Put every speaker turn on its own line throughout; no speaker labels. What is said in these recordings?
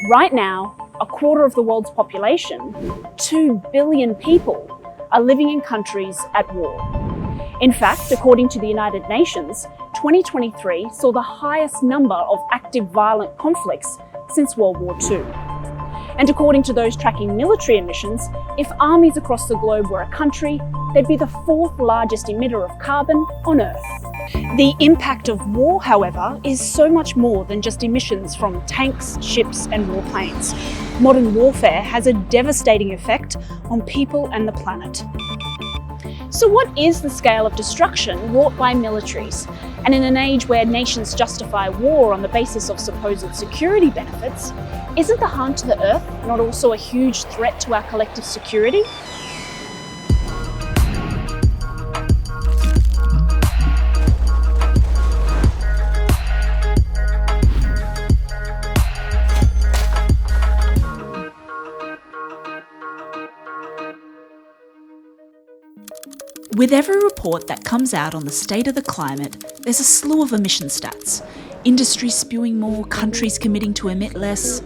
Right now, a quarter of the world's population, 2 billion people, are living in countries at war. In fact, according to the United Nations, 2023 saw the highest number of active violent conflicts since World War II. And according to those tracking military emissions, if armies across the globe were a country, they'd be the 4th largest emitter of carbon on Earth. The impact of war, however, is so much more than just emissions from tanks, ships, and warplanes. Modern warfare has a devastating effect on people and the planet. So what is the scale of destruction wrought by militaries? And in an age where nations justify war on the basis of supposed security benefits, isn't the harm to the Earth not also a huge threat to our collective security?
With every report that comes out on the state of the climate, there's a slew of emission stats. Industries spewing more, countries committing to emit less.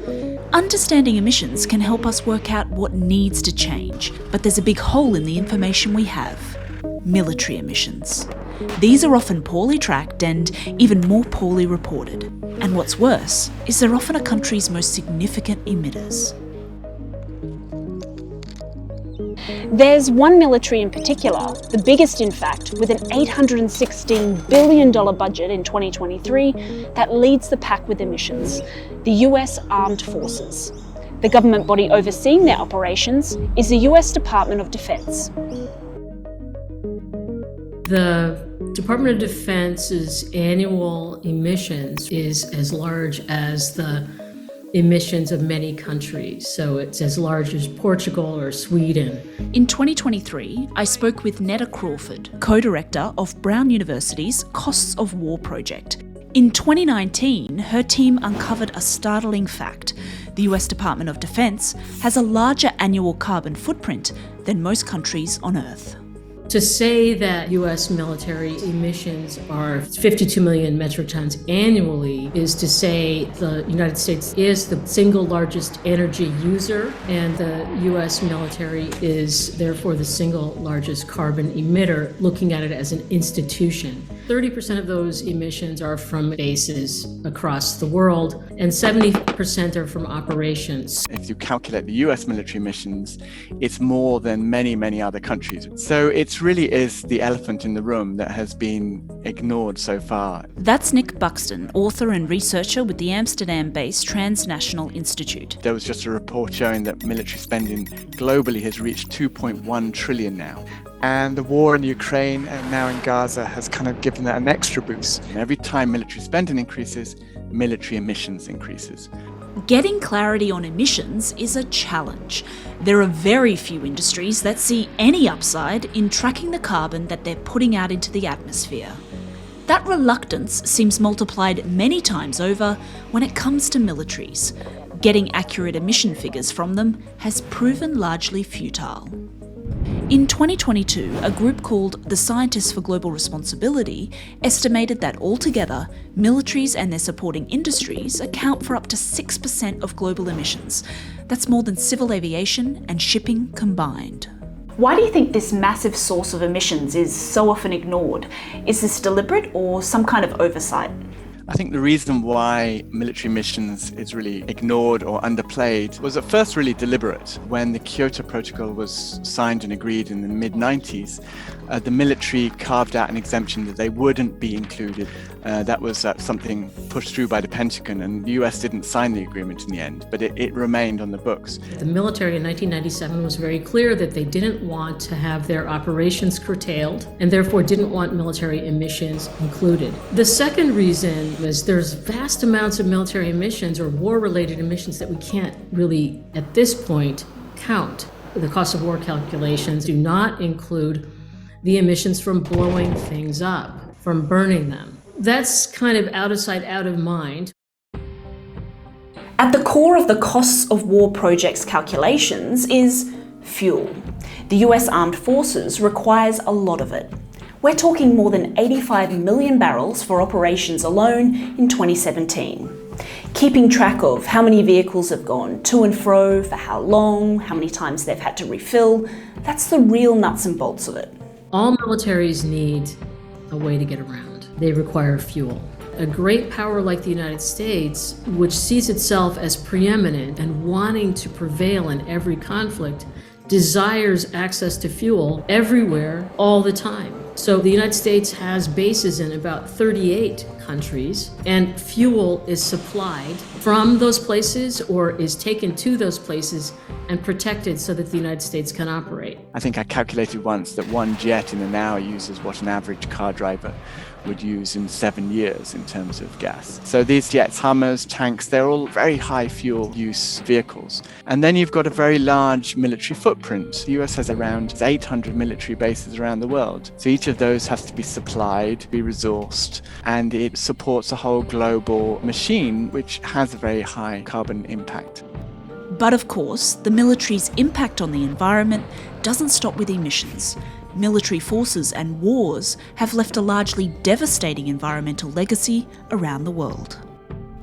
Understanding emissions can help us work out what needs to change, but there's a big hole in the information we have: military emissions. These are often poorly tracked and even more poorly reported. And what's worse is they're often a country's most significant emitters.
There's one military in particular, the biggest in fact, with an $816 billion budget in 2023 that leads the pack with emissions: the US Armed Forces. The government body overseeing their operations is the US Department of Defense.
The Department of Defense's annual emissions is as large as the emissions of many countries. So it's as large as Portugal or Sweden.
In 2023, I spoke with Neta Crawford, co-director of Brown University's Costs of War project. In 2019, her team uncovered a startling fact. The US Department of Defense has a larger annual carbon footprint than most countries on Earth.
To say that U.S. military emissions are 52 million metric tons annually is to say the United States is the single largest energy user, and the U.S. military is therefore the single largest carbon emitter, looking at it as an institution. 30% of those emissions are from bases across the world, and 70% are from operations.
If you calculate the US military emissions, it's more than many, many other countries. So it really is the elephant in the room that has been ignored so far.
That's Nick Buxton, author and researcher with the Amsterdam-based Transnational Institute.
There was just a report showing that military spending globally has reached 2.1 trillion now. And the war in Ukraine and now in Gaza has kind of given that an extra boost. And every time military spending increases, military emissions increases.
Getting clarity on emissions is a challenge. There are very few industries that see any upside in tracking the carbon that they're putting out into the atmosphere. That reluctance seems multiplied many times over when it comes to militaries. Getting accurate emission figures from them has proven largely futile. In 2022, a group called the Scientists for Global Responsibility estimated that altogether, militaries and their supporting industries account for up to 6% of global emissions. That's more than civil aviation and shipping combined.
Why do you think this massive source of emissions is so often ignored? Is this deliberate or some kind of oversight?
I think the reason why military emissions is really ignored or underplayed was at first really deliberate. When the Kyoto Protocol was signed and agreed in the mid-90s, the military carved out an exemption that they wouldn't be included. That was something pushed through by the Pentagon, and the US didn't sign the agreement in the end, but it remained on the books.
The military in 1997 was very clear that they didn't want to have their operations curtailed and therefore didn't want military emissions included. The second reason was there's vast amounts of military emissions or war-related emissions that we can't really, at this point, count. The cost of war calculations do not include the emissions from blowing things up, from burning them. That's kind of out of sight, out of mind.
At the core of the costs of war projects calculations is fuel. The US Armed Forces requires a lot of it. We're talking more than 85 million barrels for operations alone in 2017. keeping track of how many vehicles have gone to and fro, for how long, how many times they've had to refill. That's the real nuts and bolts of it.
All militaries need a way to get around. They require fuel. A great power like the United States, which sees itself as preeminent and wanting to prevail in every conflict, desires access to fuel everywhere, all the time. So the United States has bases in about 38 countries, and fuel is supplied from those places or is taken to those places and protected so that the United States can operate.
I think I calculated once that one jet in an hour uses what an average car driver would use in 7 years in terms of gas. So these jets, Hummers, tanks, they're all very high fuel use vehicles. And then you've got a very large military footprint. The US has around 800 military bases around the world. So each of those has to be supplied, be resourced, and it supports a whole global machine which has a very high carbon impact.
But of course, the military's impact on the environment doesn't stop with emissions. Military forces and wars have left a largely devastating environmental legacy around the world.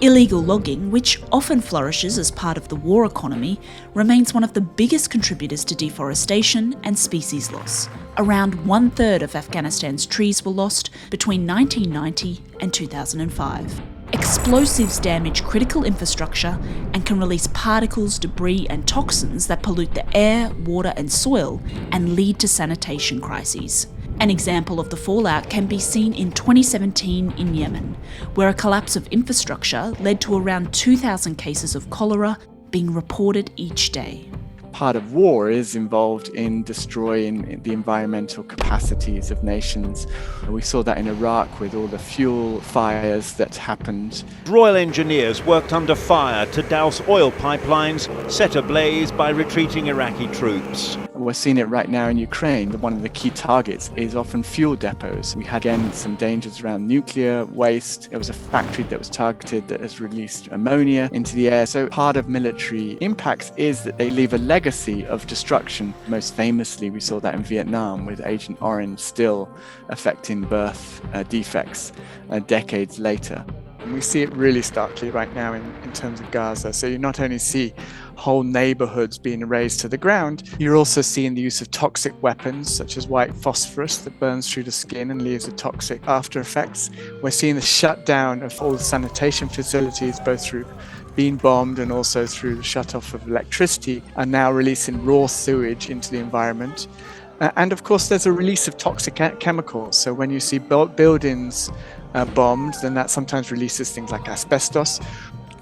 Illegal logging, which often flourishes as part of the war economy, remains one of the biggest contributors to deforestation and species loss. Around 1/3 of Afghanistan's trees were lost between 1990 and 2005. Explosives damage critical infrastructure and can release particles, debris and toxins that pollute the air, water and soil and lead to sanitation crises. An example of the fallout can be seen in 2017 in Yemen, where a collapse of infrastructure led to around 2,000 cases of cholera being reported each day.
Part of war is involved in destroying the environmental capacities of nations. We saw that in Iraq with all the fuel fires that happened.
Royal engineers worked under fire to douse oil pipelines set ablaze by retreating Iraqi troops.
We're seeing it right now in Ukraine. One of the key targets is often fuel depots. We had, again, some dangers around nuclear waste. There was a factory that was targeted that has released ammonia into the air. So part of military impacts is that they leave a legacy of destruction. Most famously, we saw that in Vietnam with Agent Orange still affecting birth defects decades later.
And we see it really starkly right now in terms of Gaza. So you not only see whole neighborhoods being razed to the ground, you're also seeing the use of toxic weapons such as white phosphorus that burns through the skin and leaves a toxic after effects. We're seeing the shutdown of all the sanitation facilities, both through being bombed and also through the shut-off of electricity, and now releasing raw sewage into the environment. And of course, there's a release of toxic chemicals. So when you see buildings bombed, then that sometimes releases things like asbestos.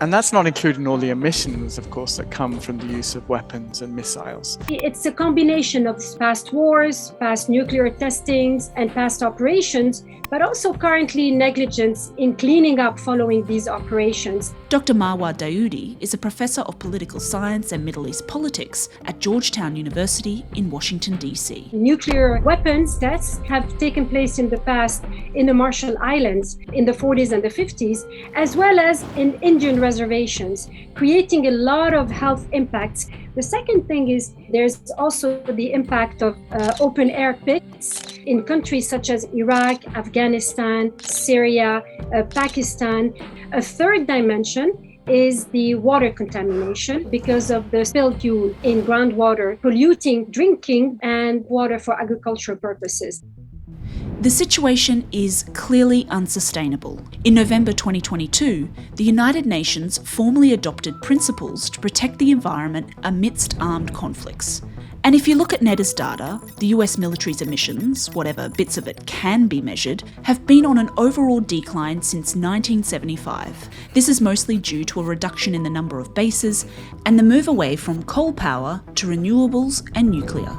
And that's not including all the emissions, of course, that come from the use of weapons and missiles.
It's a combination of past wars, past nuclear testings, and past operations, but also currently negligence in cleaning up following these operations.
Dr. Marwa Daoudy is a professor of political science and Middle East politics at Georgetown University in Washington, D.C.
Nuclear weapons tests have taken place in the past in the Marshall Islands in the 40s and the 50s, as well as in Indian reservations, creating a lot of health impacts. The second thing is there's also the impact of open air pits in countries such as Iraq, Afghanistan, Syria, Pakistan. A third dimension is the water contamination because of the spilled fuel in groundwater, polluting drinking and water for agricultural purposes.
The situation is clearly unsustainable. In November 2022, the United Nations formally adopted principles to protect the environment amidst armed conflicts. And if you look at Neta's data, the US military's emissions, whatever bits of it can be measured, have been on an overall decline since 1975. This is mostly due to a reduction in the number of bases and the move away from coal power to renewables and nuclear.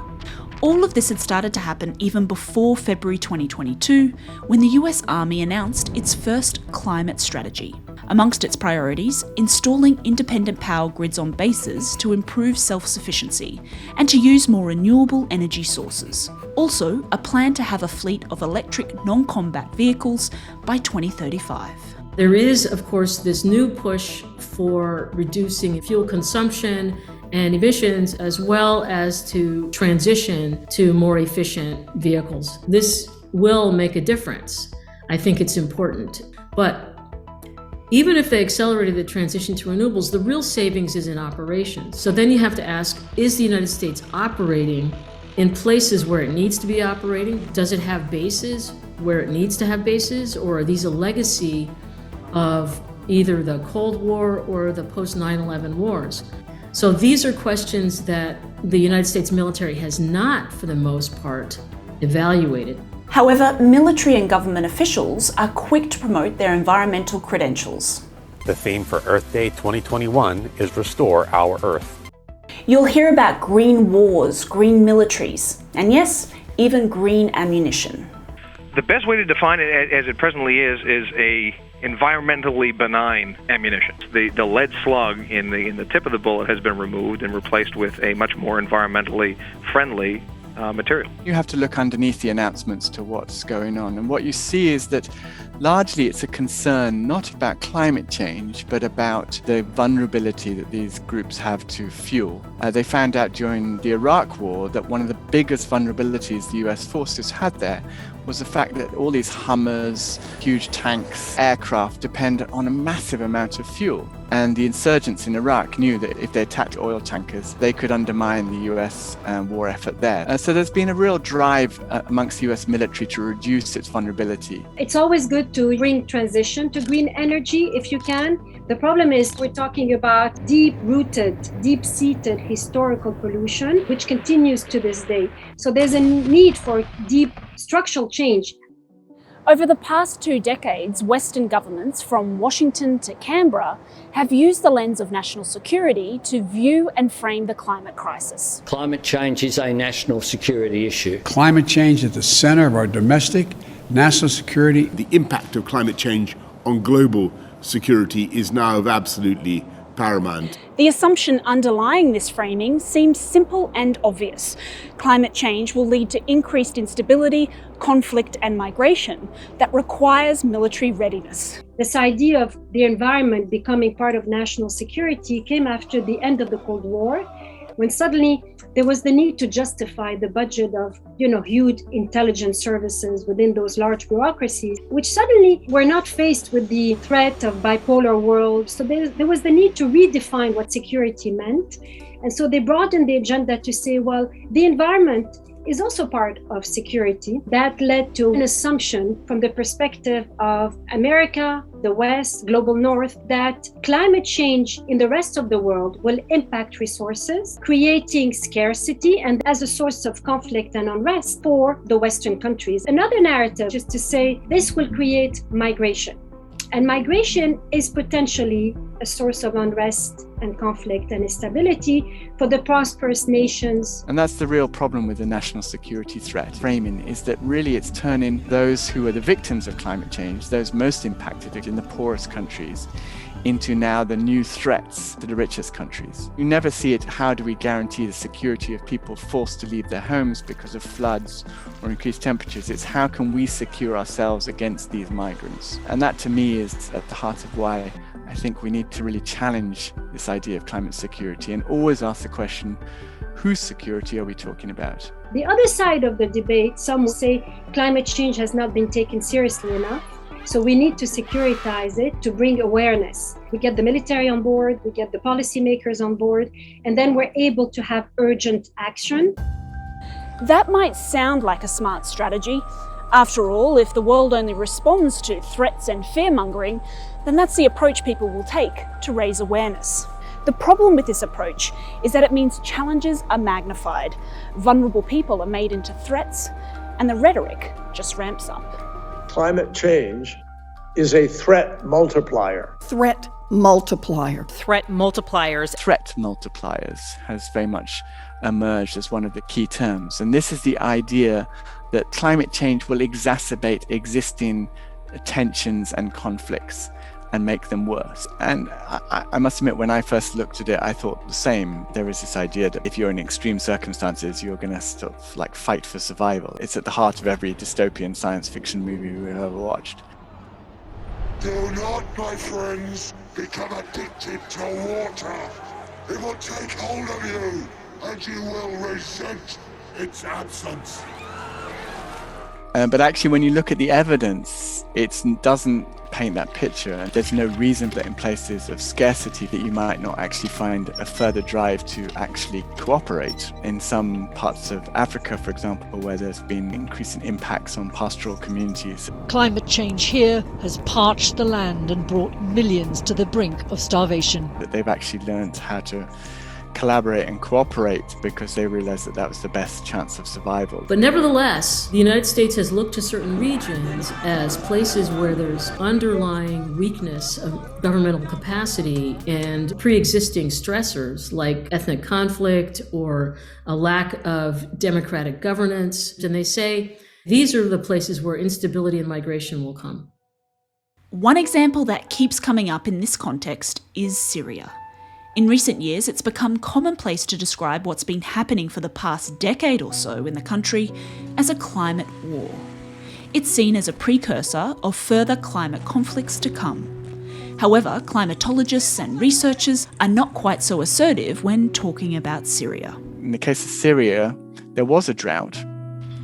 All of this had started to happen even before February 2022, when the US Army announced its first climate strategy. Amongst its priorities, installing independent power grids on bases to improve self-sufficiency and to use more renewable energy sources. Also, a plan to have a fleet of electric non-combat vehicles by 2035.
There is, of course, this new push for reducing fuel consumption and emissions, as well as to transition to more efficient vehicles. This will make a difference. I think it's important. But Even if they accelerated the transition to renewables, the real savings is in operations. So then you have to ask, is the United States operating in places where it needs to be operating? Does it have bases where it needs to have bases? Or are these a legacy of either the Cold War or the post 9/11 wars? So these are questions that the United States military has not, for the most part, evaluated.
However, military and government officials are quick to promote their environmental credentials.
The theme for Earth Day 2021 is Restore Our Earth.
You'll hear about green wars, green militaries, and yes, even green ammunition.
The best way to define it as it presently is a environmentally benign ammunition. The lead slug in the tip of the bullet has been removed and replaced with a much more environmentally friendly material.
You have to look underneath the announcements to what's going on, and what you see is that largely it's a concern not about climate change but about the vulnerability that these groups have to fuel. They found out during the Iraq War that one of the biggest vulnerabilities the US forces had there was the fact that all these Hummers, huge tanks, aircraft depend on a massive amount of fuel. And the insurgents in Iraq knew that if they attacked oil tankers, they could undermine the US war effort there. So there's been a real drive amongst the US military to reduce its vulnerability.
It's always good to bring transition to green energy if you can. The problem is we're talking about deep-rooted, deep-seated historical pollution, which continues to this day. So there's a need for deep structural change.
Over the past 2 decades, Western governments, from Washington to Canberra, have used the lens of national security to view and frame the climate crisis.
Climate change is a national security issue.
Climate change at the center of our domestic, national security.
The impact of climate change on global security is now of absolutely paramount.
The assumption underlying this framing seems simple and obvious. Climate change will lead to increased instability, conflict and migration that requires military readiness.
This idea of the environment becoming part of national security came after the end of the Cold War, when suddenly there was the need to justify the budget of, huge intelligence services within those large bureaucracies, which suddenly were not faced with the threat of bipolar world. So there was the need to redefine what security meant. And so they brought in the agenda to say, well, the environment is also part of security. That led to an assumption from the perspective of America, the West, global North, that climate change in the rest of the world will impact resources, creating scarcity and as a source of conflict and unrest for the Western countries. Another narrative is to say this will create migration. And migration is potentially a source of unrest and conflict and instability for the prosperous nations.
And that's the real problem with the national security threat framing, is that really it's turning those who are the victims of climate change, those most impacted in the poorest countries, into now the new threats to the richest countries. You never see it, how do we guarantee the security of people forced to leave their homes because of floods or increased temperatures? It's how can we secure ourselves against these migrants? And that to me is at the heart of why I think we need to really challenge this idea of climate security and always ask the question, whose security are we talking about?
The other side of the debate, some will say climate change has not been taken seriously enough. So we need to securitize it to bring awareness. We get the military on board, we get the policymakers on board, and then we're able to have urgent action.
That might sound like a smart strategy. After all, if the world only responds to threats and fear-mongering, then that's the approach people will take to raise awareness. The problem with this approach is that it means challenges are magnified, vulnerable people are made into threats, and the rhetoric just ramps up.
Climate change is a threat multiplier.
Threat multiplier.
Threat multipliers.
Threat multipliers has very much emerged as one of the key terms. And this is the idea that climate change will exacerbate existing tensions and conflicts and make them worse. And I must admit, when I first looked at it, I thought the same. There is this idea that if you're in extreme circumstances, you're going to sort of like fight for survival. It's at the heart of every dystopian science fiction movie we've ever watched.
Do not, my friends, become addicted to water. It will take hold of you, and you will resent its absence.
But actually, when you look at the evidence, it doesn't paint that picture. There's no reason that in places of scarcity that you might not actually find a further drive to actually cooperate. In some parts of Africa, for example, where there's been increasing impacts on pastoral communities.
Climate change here has parched the land and brought millions to the brink of starvation.
That they've actually learned how to collaborate and cooperate because they realized that that was the best chance of survival.
But nevertheless, the United States has looked to certain regions as places where there's underlying weakness of governmental capacity and pre-existing stressors like ethnic conflict or a lack of democratic governance. And they say these are the places where instability and migration will come.
One example that keeps coming up in this context is Syria. In recent years, it's become commonplace to describe what's been happening for the past decade or so in the country as a climate war. It's seen as a precursor of further climate conflicts to come. However, climatologists and researchers are not quite so assertive when talking about Syria.
In the case of Syria, there was a drought,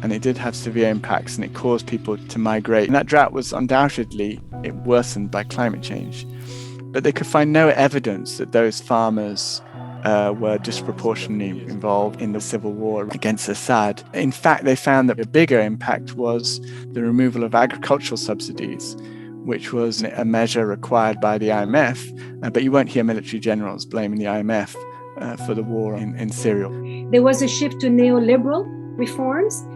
and it did have severe impacts, and it caused people to migrate. And that drought was undoubtedly worsened by climate change. But they could find no evidence that those farmers were disproportionately involved in the civil war against Assad. In fact, they found that the bigger impact was the removal of agricultural subsidies, which was a measure required by the IMF. But you won't hear military generals blaming the IMF for the war in Syria.
There was a shift to neoliberal reforms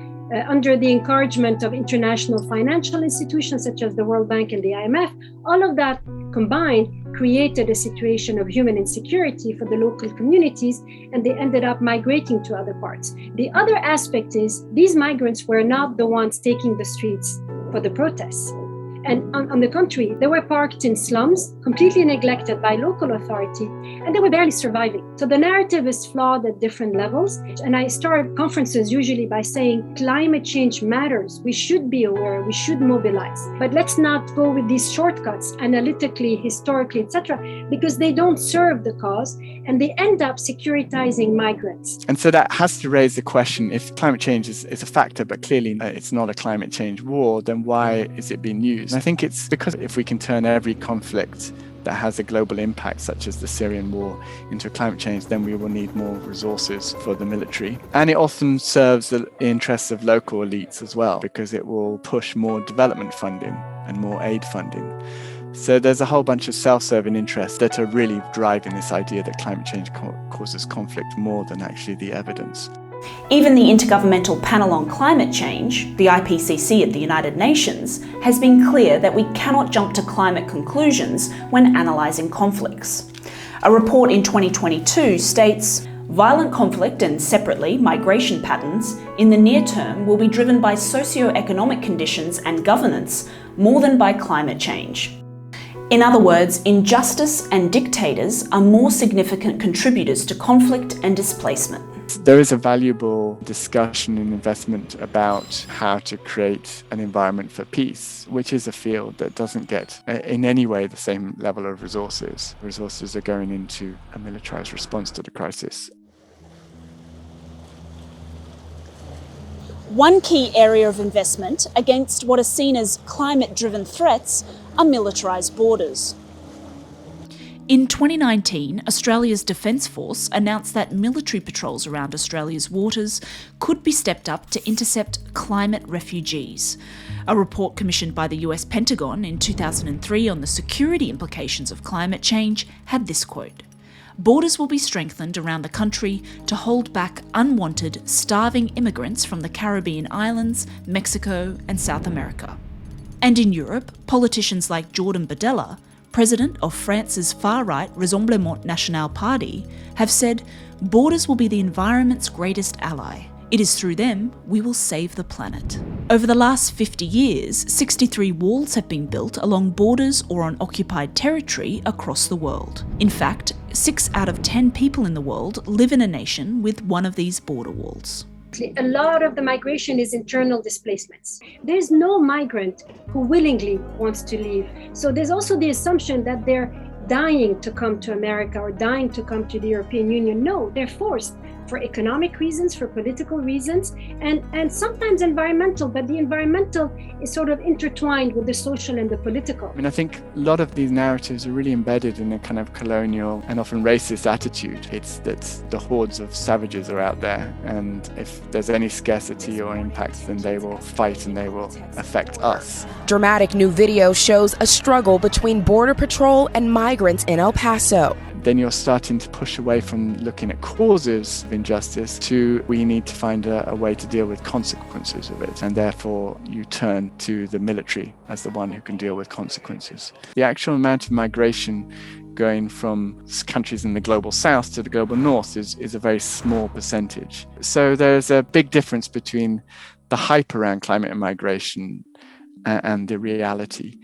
under the encouragement of international financial institutions such as the World Bank and the IMF. All of that combined created a situation of human insecurity for the local communities, and they ended up migrating to other parts. The other aspect is these migrants were not the ones taking the streets for the protests. And on the contrary, they were parked in slums, completely neglected by local authority, and they were barely surviving. So the narrative is flawed at different levels. And I start conferences usually by saying climate change matters. We should be aware, we should mobilize. But let's not go with these shortcuts, analytically, historically, etc., because they don't serve the cause and they end up securitizing migrants.
And so that has to raise the question, if climate change is a factor, but clearly it's not a climate change war, then why is it being used? And I think it's because if we can turn every conflict that has a global impact, such as the Syrian war, into climate change, then we will need more resources for the military. And it often serves the interests of local elites as well, because it will push more development funding and more aid funding. So there's a whole bunch of self-serving interests that are really driving this idea that climate change causes conflict more than actually the evidence.
Even the Intergovernmental Panel on Climate Change, the IPCC at the United Nations, has been clear that we cannot jump to climate conclusions when analysing conflicts. A report in 2022 states, violent conflict and separately migration patterns in the near term will be driven by socio-economic conditions and governance more than by climate change. In other words, injustice and dictators are more significant contributors to conflict and displacement.
There is a valuable discussion and investment about how to create an environment for peace, which is a field that doesn't get in any way the same level of resources. Resources are going into a militarized response to the crisis.
One key area of investment against what are seen as climate-driven threats are militarised borders.
In 2019, Australia's Defence Force announced that military patrols around Australia's waters could be stepped up to intercept climate refugees. A report commissioned by the US Pentagon in 2003 on the security implications of climate change had this quote: "Borders will be strengthened around the country to hold back unwanted, starving immigrants from the Caribbean islands, Mexico and South America." And in Europe, politicians like Jordan Bardella, president of France's far-right Rassemblement National party, have said borders will be the environment's greatest ally. It is through them we will save the planet. Over the last 50 years, 63 walls have been built along borders or on occupied territory across the world. In fact, 6 out of 10 people in the world live in a nation with one of these border walls.
A lot of the migration is internal displacements. There's no migrant who willingly wants to leave. So there's also the assumption that they're dying to come to America or dying to come to the European Union. No, they're forced for economic reasons, for political reasons, and sometimes environmental, but the environmental is sort of intertwined with the social and the political.
I mean, I think a lot of these narratives are really embedded in a kind of colonial and often racist attitude. It's that the hordes of savages are out there, and if there's any scarcity or impact, then they will fight and they will affect us.
Dramatic new video shows a struggle between Border Patrol and migrants in El Paso.
Then you're starting to push away from looking at causes of injustice to we need to find a way to deal with consequences of it. And therefore, you turn to the military as the one who can deal with consequences. The actual amount of migration going from countries in the global south to the global north is a very small percentage. So there's a big difference between the hype around climate and migration and the reality.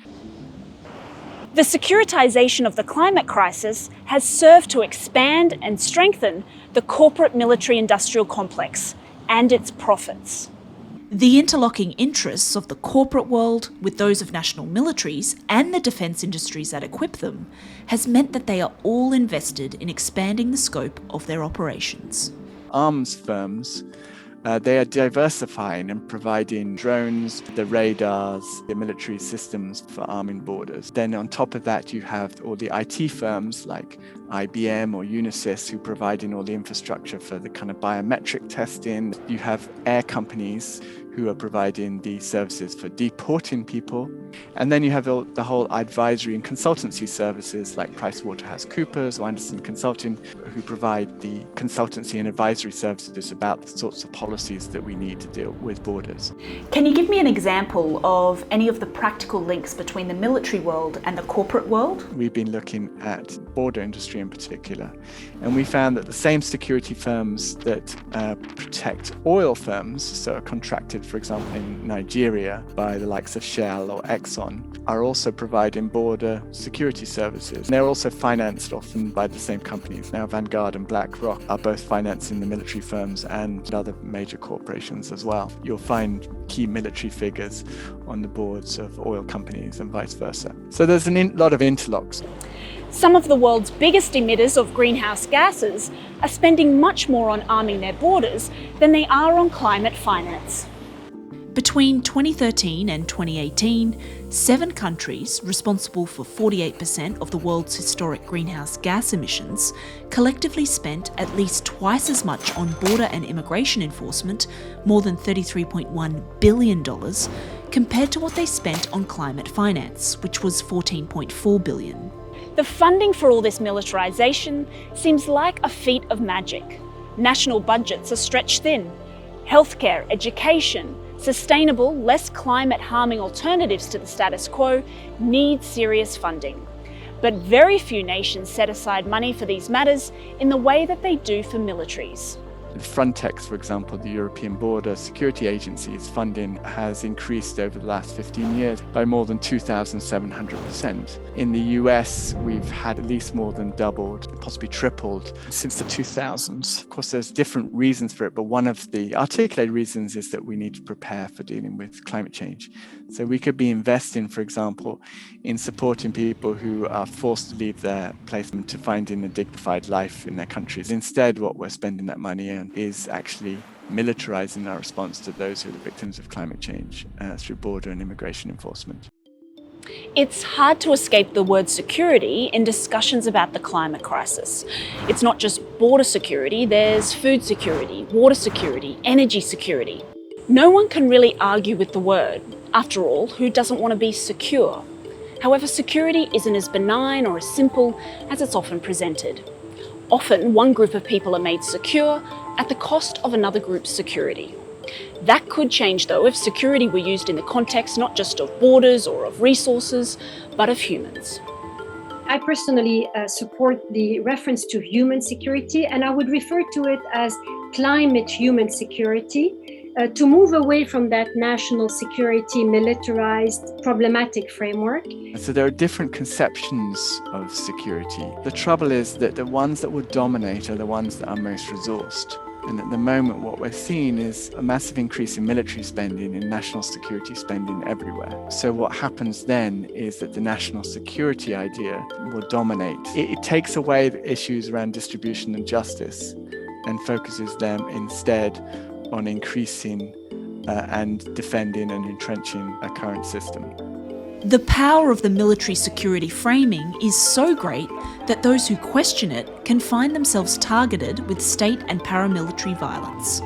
The securitization of the climate crisis has served to expand and strengthen the corporate military-industrial complex and its profits.
The interlocking interests of the corporate world with those of national militaries and the defence industries that equip them has meant that they are all invested in expanding the scope of their operations.
Arms firms, they are diversifying and providing drones, the radars, the military systems for arming borders. Then on top of that, you have all the IT firms like IBM or Unisys who are providing all the infrastructure for the kind of biometric testing. You have air companies who are providing the services for deporting people. And then you have the whole advisory and consultancy services like PricewaterhouseCoopers or Anderson Consulting, who provide the consultancy and advisory services about the sorts of policies that we need to deal with borders.
Can you give me an example of any of the practical links between the military world and the corporate world?
We've been looking at border industry in particular, and we found that the same security firms that protect oil firms, so are contracted, for example, in Nigeria by the likes of Shell or Exxon, are also providing border security services. They're also financed often by the same companies. Now, Vanguard and BlackRock are both financing the military firms and other major corporations as well. You'll find key military figures on the boards of oil companies and vice versa. So there's a lot of interlocks.
Some of the world's biggest emitters of greenhouse gases are spending much more on arming their borders than they are on climate finance.
Between 2013 and 2018, 7 countries, responsible for 48% of the world's historic greenhouse gas emissions, collectively spent at least twice as much on border and immigration enforcement, more than $33.1 billion, compared to what they spent on climate finance, which was $14.4 billion.
The funding for all this militarization seems like a feat of magic. National budgets are stretched thin. Healthcare, education, sustainable, less climate-harming alternatives to the status quo need serious funding. But very few nations set aside money for these matters in the way that they do for militaries.
Frontex, for example, the European Border Security Agency's funding has increased over the last 15 years by more than 2,700%. In the US, we've had at least more than doubled, possibly tripled since the 2000s. Of course, there's different reasons for it, but one of the articulated reasons is that we need to prepare for dealing with climate change. So we could be investing, for example, in supporting people who are forced to leave their place to finding a dignified life in their countries. Instead, what we're spending that money on is actually militarizing our response to those who are the victims of climate change through border and immigration enforcement.
It's hard to escape the word security in discussions about the climate crisis. It's not just border security, there's food security, water security, energy security. No one can really argue with the word. After all, who doesn't want to be secure? However, security isn't as benign or as simple as it's often presented. Often, one group of people are made secure at the cost of another group's security. That could change, though, if security were used in the context not just of borders or of resources, but of humans.
I personally support the reference to human security, and I would refer to it as climate human security, to move away from that national security, militarized, problematic framework.
So there are different conceptions of security. The trouble is that the ones that will dominate are the ones that are most resourced.
And at the moment, what we're seeing is a massive increase in military spending and national security spending everywhere. So what happens then is that the national security idea will dominate. It takes away the issues around distribution and justice and focuses them instead on increasing and defending and entrenching a current system.
The power of the military security framing is so great that those who question it can find themselves targeted with state and paramilitary violence.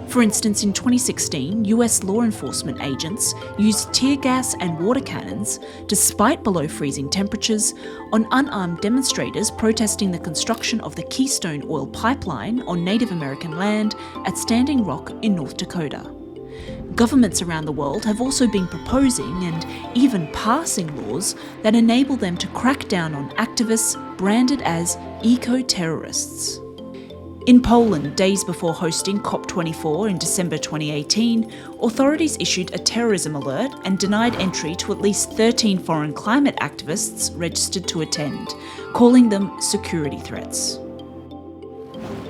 For instance, in 2016, US law enforcement agents used tear gas and water cannons, despite below freezing temperatures, on unarmed demonstrators protesting the construction of the Keystone oil pipeline on Native American land at Standing Rock in North Dakota. Governments around the world have also been proposing and even passing laws that enable them to crack down on activists branded as eco-terrorists. In Poland, days before hosting COP24 in December 2018, authorities issued a terrorism alert and denied entry to at least 13 foreign climate activists registered to attend, calling them security threats.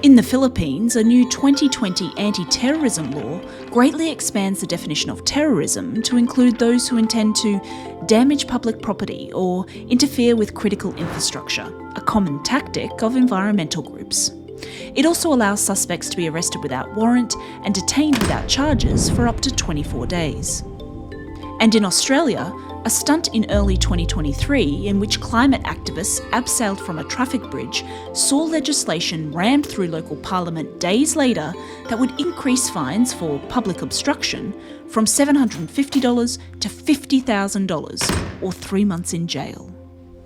In the Philippines, a new 2020 anti-terrorism law greatly expands the definition of terrorism to include those who intend to damage public property or interfere with critical infrastructure, a common tactic of environmental groups. It also allows suspects to be arrested without warrant and detained without charges for up to 24 days. And in Australia, a stunt in early 2023 in which climate activists abseiled from a traffic bridge saw legislation rammed through local parliament days later that would increase fines for public obstruction from $750 to $50,000 or 3 months in jail.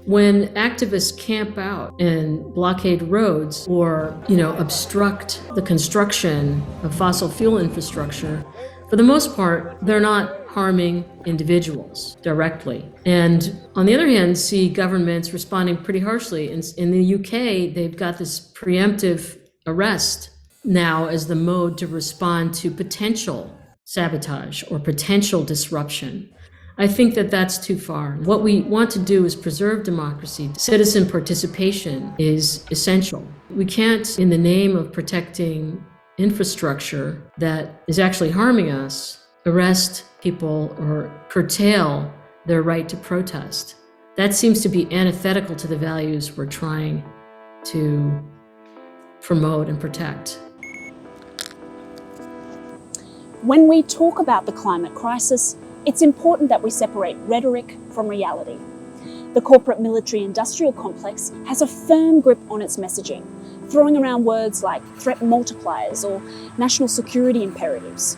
When activists camp out and blockade roads or, obstruct the construction of fossil fuel infrastructure, for the most part, they're not harming individuals directly. And on the other hand, see governments responding pretty harshly. In the UK, they've got this preemptive arrest now as the mode to respond to potential sabotage or potential disruption. I think that that's too far. What we want to do is preserve democracy. Citizen participation is essential. We can't, in the name of protecting infrastructure that is actually harming us, arrest people or curtail their right to protest. That seems to be antithetical to the values we're trying to promote and protect.
When we talk about the climate crisis, it's important that we separate rhetoric from reality. The corporate military-industrial complex has a firm grip on its messaging, throwing around words like threat multipliers or national security imperatives.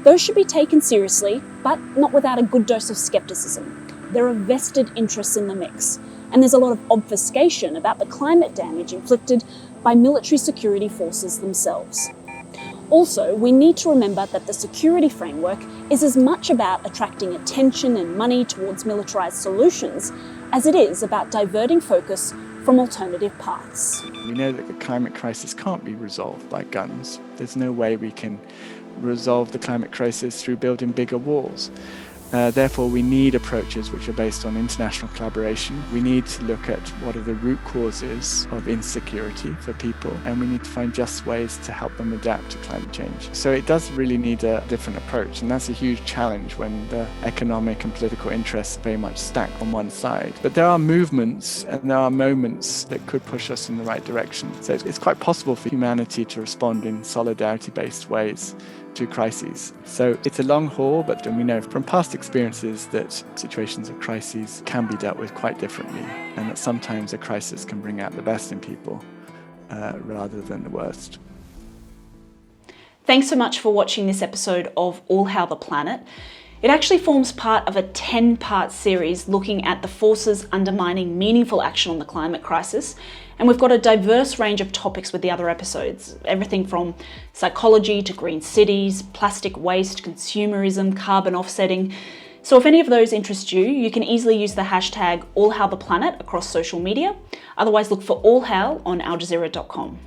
Those should be taken seriously, but not without a good dose of skepticism. There are vested interests in the mix, and there's a lot of obfuscation about the climate damage inflicted by military security forces themselves. Also, we need to remember that the security framework is as much about attracting attention and money towards militarized solutions as it is about diverting focus from alternative paths.
We know that the climate crisis can't be resolved by guns. There's no way we can resolve the climate crisis through building bigger walls. Therefore, we need approaches which are based on international collaboration. We need to look at what are the root causes of insecurity for people, and we need to find just ways to help them adapt to climate change. So it does really need a different approach, and that's a huge challenge when the economic and political interests are very much stacked on one side. But there are movements and there are moments that could push us in the right direction. So it's quite possible for humanity to respond in solidarity-based ways to crises. So it's a long haul, but we know from past experiences that situations of crises can be dealt with quite differently, and that sometimes a crisis can bring out the best in people rather than the worst.
Thanks so much for watching this episode of All Hail the Planet. It actually forms part of a 10-part series looking at the forces undermining meaningful action on the climate crisis. And we've got a diverse range of topics with the other episodes, everything from psychology to green cities, plastic waste, consumerism, carbon offsetting. So if any of those interest you, you can easily use the hashtag AllHailThePlanet across social media. Otherwise, look for All Hail on aljazeera.com.